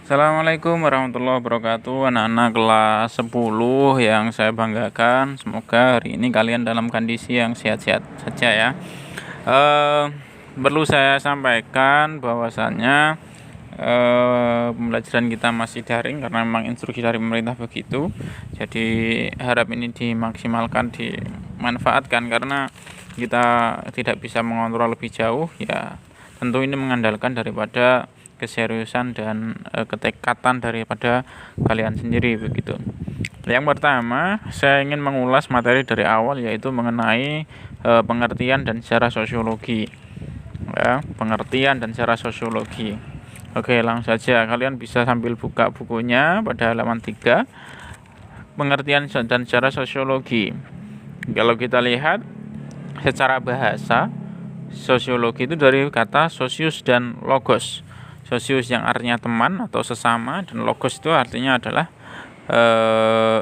Assalamualaikum warahmatullahi wabarakatuh, anak-anak kelas 10 yang saya banggakan. Semoga hari ini kalian dalam kondisi yang sehat-sehat saja ya. eh Perlu saya sampaikan bahwasannya pembelajaran kita masih daring karena memang instruksi dari pemerintah begitu. Jadi harap ini dimaksimalkan, dimanfaatkan karena kita tidak bisa mengontrol lebih jauh ya. Tentu ini mengandalkan daripada keseriusan dan ketekatan daripada kalian sendiri begitu. Yang pertama, saya ingin mengulas materi dari awal yaitu mengenai pengertian dan secara sosiologi. Ya, pengertian dan secara sosiologi. Oke, langsung saja kalian bisa sambil buka bukunya pada halaman 3. Pengertian dan secara sosiologi. Kalau kita lihat secara bahasa, sosiologi itu dari kata sosius dan logos. Sosius yang artinya teman atau sesama, dan logos itu artinya adalah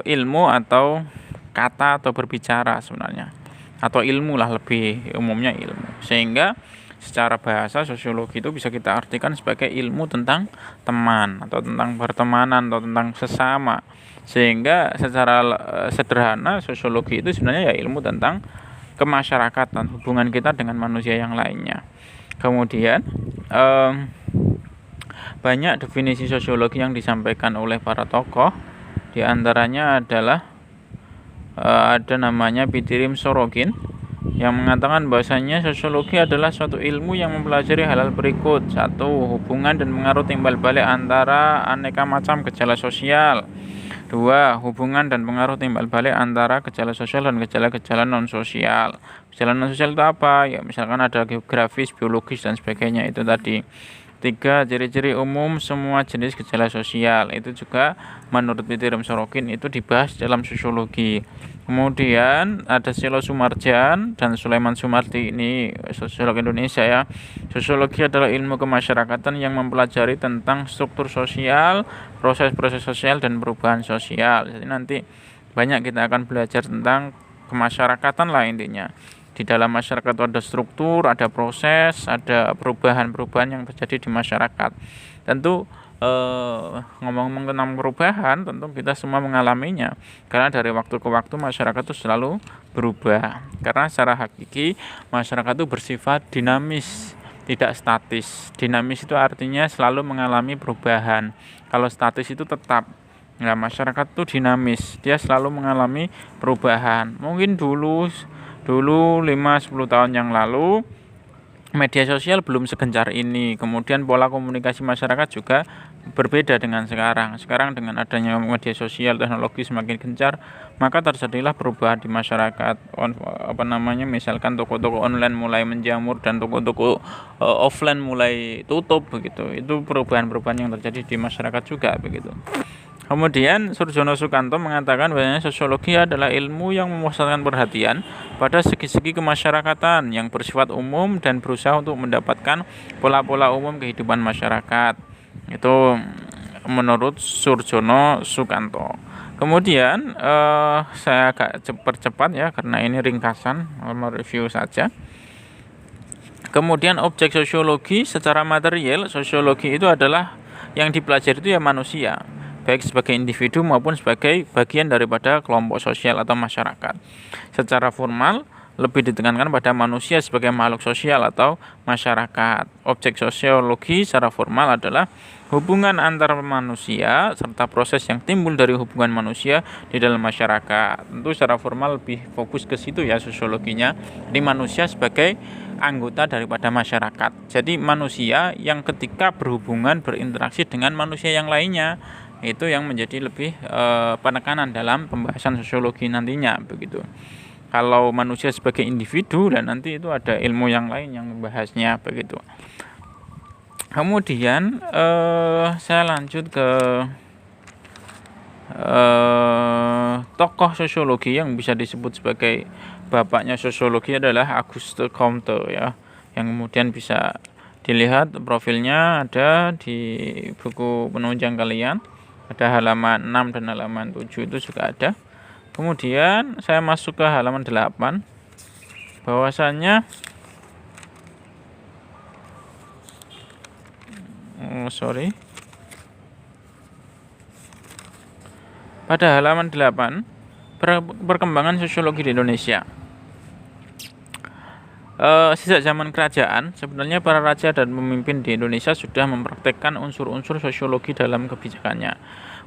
ilmu atau kata atau berbicara sebenarnya, atau ilmu lah, lebih umumnya ilmu. Sehingga secara bahasa sosiologi itu bisa kita artikan sebagai ilmu tentang teman atau tentang pertemanan atau tentang sesama. Sehingga secara sederhana sosiologi itu sebenarnya ya ilmu tentang kemasyarakatan, hubungan kita dengan manusia yang lainnya. Kemudian banyak definisi sosiologi yang disampaikan oleh para tokoh. Di antaranya adalah ada namanya Pitirim Sorokin yang mengatakan bahwasanya sosiologi adalah suatu ilmu yang mempelajari hal-hal berikut. 1. Hubungan dan pengaruh timbal balik antara aneka macam gejala sosial. 2. Hubungan dan pengaruh timbal balik antara gejala sosial dan gejala-gejala non-sosial. Gejala non-sosial itu apa? Ya, misalkan ada geografis, biologis, dan sebagainya itu tadi. 3. Ciri-ciri umum semua jenis gejala sosial. Itu juga menurut Pitirim Sorokin itu dibahas dalam sosiologi. Kemudian ada Silo Sumarjan dan Sulaiman Sumardi, ini sosiolog Indonesia ya. Sosiologi adalah ilmu kemasyarakatan yang mempelajari tentang struktur sosial, proses-proses sosial, dan perubahan sosial. Jadi nanti banyak kita akan belajar tentang kemasyarakatan lah intinya. Di dalam masyarakat itu ada struktur, ada proses, ada perubahan-perubahan yang terjadi di masyarakat. Tentu ngomong-ngomong tentang perubahan, tentu kita semua mengalaminya. Karena dari waktu ke waktu masyarakat itu selalu berubah. Karena secara hakiki masyarakat itu bersifat dinamis, tidak statis. Dinamis itu artinya selalu mengalami perubahan. Kalau statis itu tetap. Nah, masyarakat itu dinamis, dia selalu mengalami perubahan. Mungkin dulu 5-10 tahun yang lalu media sosial belum segencar ini. Kemudian pola komunikasi masyarakat juga berbeda dengan sekarang. Sekarang dengan adanya media sosial, teknologi semakin gencar, maka terjadilah perubahan di masyarakat. Misalkan toko-toko online mulai menjamur dan toko-toko offline mulai tutup begitu. Itu perubahan-perubahan yang terjadi di masyarakat juga begitu. Kemudian Surjono Sukanto mengatakan bahwa sosiologi adalah ilmu yang memusatkan perhatian pada segi-segi kemasyarakatan yang bersifat umum dan berusaha untuk mendapatkan pola-pola umum kehidupan masyarakat. Itu menurut Surjono Sukanto. Kemudian saya agak percepat ya karena ini ringkasan, mereview saja. Kemudian objek sosiologi secara material, sosiologi itu adalah yang dipelajari itu ya manusia, baik sebagai individu maupun sebagai bagian daripada kelompok sosial atau masyarakat. Secara formal lebih ditekankan pada manusia sebagai makhluk sosial atau masyarakat. Objek sosiologi secara formal adalah hubungan antar manusia serta proses yang timbul dari hubungan manusia di dalam masyarakat. Tentu secara formal lebih fokus ke situ ya sosiologinya. Jadi manusia sebagai anggota daripada masyarakat. Jadi manusia yang ketika berhubungan berinteraksi dengan manusia yang lainnya, itu yang menjadi lebih penekanan dalam pembahasan sosiologi nantinya begitu. Kalau manusia sebagai individu dan nanti itu ada ilmu yang lain yang membahasnya begitu. Kemudian saya lanjut ke tokoh sosiologi yang bisa disebut sebagai bapaknya sosiologi adalah Auguste Comte ya, yang kemudian bisa dilihat profilnya ada di buku penunjang kalian. Ada halaman 6 dan halaman 7 itu juga ada. Kemudian saya masuk ke halaman 8. Bahwasannya Pada halaman 8, perkembangan sosiologi di Indonesia. Sejak zaman kerajaan, sebenarnya para raja dan pemimpin di Indonesia sudah mempraktekkan unsur-unsur sosiologi dalam kebijakannya.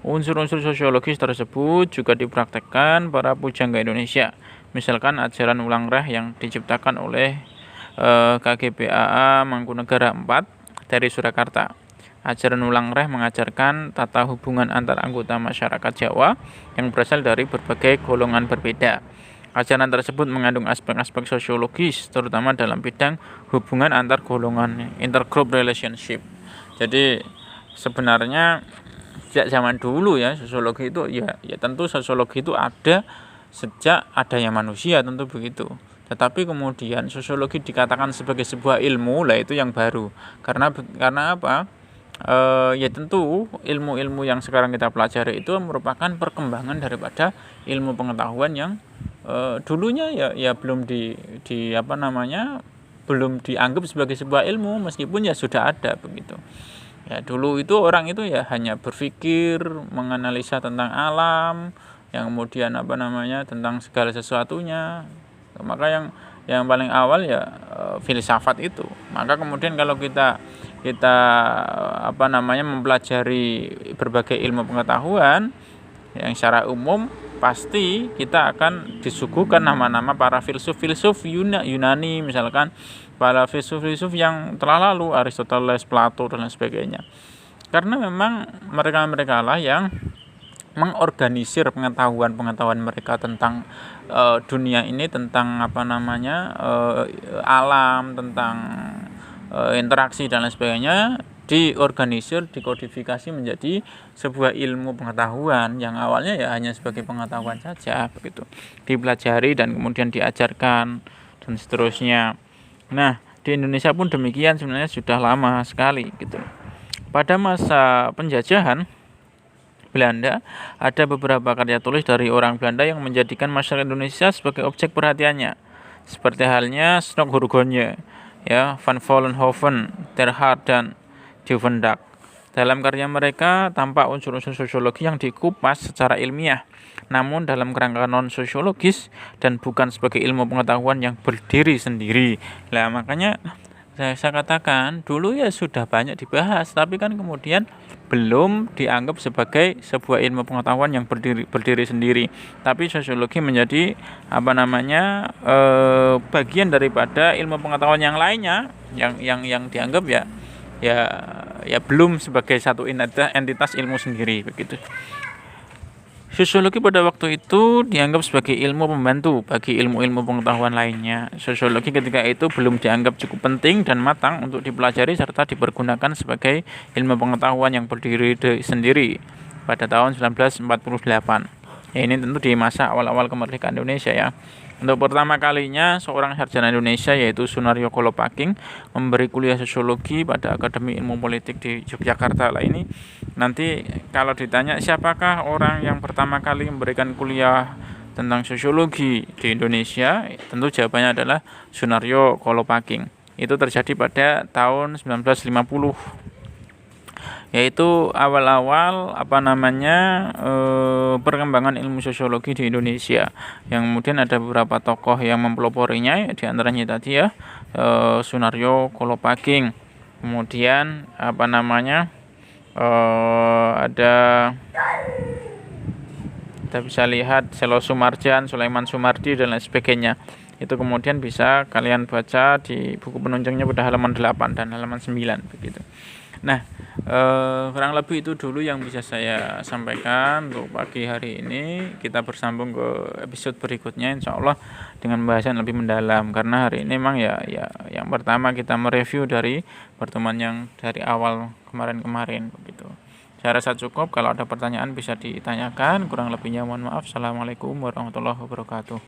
Unsur-unsur sosiologis tersebut juga dipraktekkan para pujangga Indonesia. Misalkan ajaran ulang reh yang diciptakan oleh KGBAA Mangkunegara IV dari Surakarta. Ajaran ulang reh mengajarkan tata hubungan antar anggota masyarakat Jawa yang berasal dari berbagai golongan berbeda. Ajaran tersebut mengandung aspek-aspek sosiologis, terutama dalam bidang hubungan antar golongan, intergroup relationship. Jadi sebenarnya sejak zaman dulu ya, sosiologi itu ya tentu sosiologi itu ada sejak adanya manusia, tentu begitu. Tetapi kemudian sosiologi dikatakan sebagai sebuah ilmu, lah itu yang baru. Karena apa? Ya tentu ilmu-ilmu yang sekarang kita pelajari itu merupakan perkembangan daripada ilmu pengetahuan yang dulunya ya belum belum dianggap sebagai sebuah ilmu, meskipun ya sudah ada begitu. Ya dulu itu orang itu ya hanya berpikir, menganalisa tentang alam, yang kemudian tentang segala sesuatunya. Maka yang paling awal ya filsafat itu. Maka kemudian kalau kita mempelajari berbagai ilmu pengetahuan yang secara umum, pasti kita akan disuguhkan nama-nama para filsuf Yunani, misalkan para filsuf yang telah lalu, Aristoteles, Plato dan lain sebagainya. Karena memang mereka lah yang mengorganisir pengetahuan mereka tentang dunia ini, tentang alam, tentang interaksi dan lain sebagainya, diorganisir, dikodifikasi menjadi sebuah ilmu pengetahuan yang awalnya ya hanya sebagai pengetahuan saja begitu, dipelajari dan kemudian diajarkan dan seterusnya. Nah, di Indonesia pun demikian, sebenarnya sudah lama sekali gitu. Pada masa penjajahan Belanda, ada beberapa karya tulis dari orang Belanda yang menjadikan masyarakat Indonesia sebagai objek perhatiannya, seperti halnya Snoeck-Hurgonje, ya, Van Vollenhoven, Ter Haar dan Dievendak. Dalam karya mereka tampak unsur-unsur sosiologi yang dikupas secara ilmiah, namun dalam kerangka non-sosiologis dan bukan sebagai ilmu pengetahuan yang berdiri sendiri. Nah, makanya saya katakan dulu ya sudah banyak dibahas, tapi kan kemudian belum dianggap sebagai sebuah ilmu pengetahuan yang berdiri sendiri. Tapi sosiologi menjadi bagian daripada ilmu pengetahuan yang lainnya yang dianggap ya belum sebagai satu entitas ilmu sendiri begitu. Sosiologi pada waktu itu dianggap sebagai ilmu pembantu bagi ilmu-ilmu pengetahuan lainnya. Sosiologi ketika itu belum dianggap cukup penting dan matang untuk dipelajari serta dipergunakan sebagai ilmu pengetahuan yang berdiri sendiri pada tahun 1948. Ya, ini tentu di masa awal-awal kemerdekaan Indonesia ya. Untuk pertama kalinya seorang sarjana Indonesia yaitu Sunaryo Kolopaking memberi kuliah sosiologi pada Akademi Ilmu Politik di Yogyakarta. Lah ini nanti kalau ditanya siapakah orang yang pertama kali memberikan kuliah tentang sosiologi di Indonesia, tentu jawabannya adalah Sunaryo Kolopaking. Itu terjadi pada tahun 1950. Yaitu awal-awal perkembangan ilmu sosiologi di Indonesia, yang kemudian ada beberapa tokoh yang mempeloporinya, di antaranya tadi ya Sunaryo Kolopaking, kemudian ada kita bisa lihat Selo Sumarjan, Sulaiman Sumardi dan lain sebagainya. Itu kemudian bisa kalian baca di buku penunjangnya pada halaman 8 dan halaman 9 begitu. Nah, kurang lebih itu dulu yang bisa saya sampaikan untuk pagi hari ini. Kita bersambung ke episode berikutnya insya Allah dengan bahasan lebih mendalam, karena hari ini memang ya yang pertama kita mereview dari pertemuan yang dari awal kemarin begitu. Saya rasa cukup. Kalau ada pertanyaan bisa ditanyakan, kurang lebihnya mohon maaf. Assalamualaikum warahmatullahi wabarakatuh.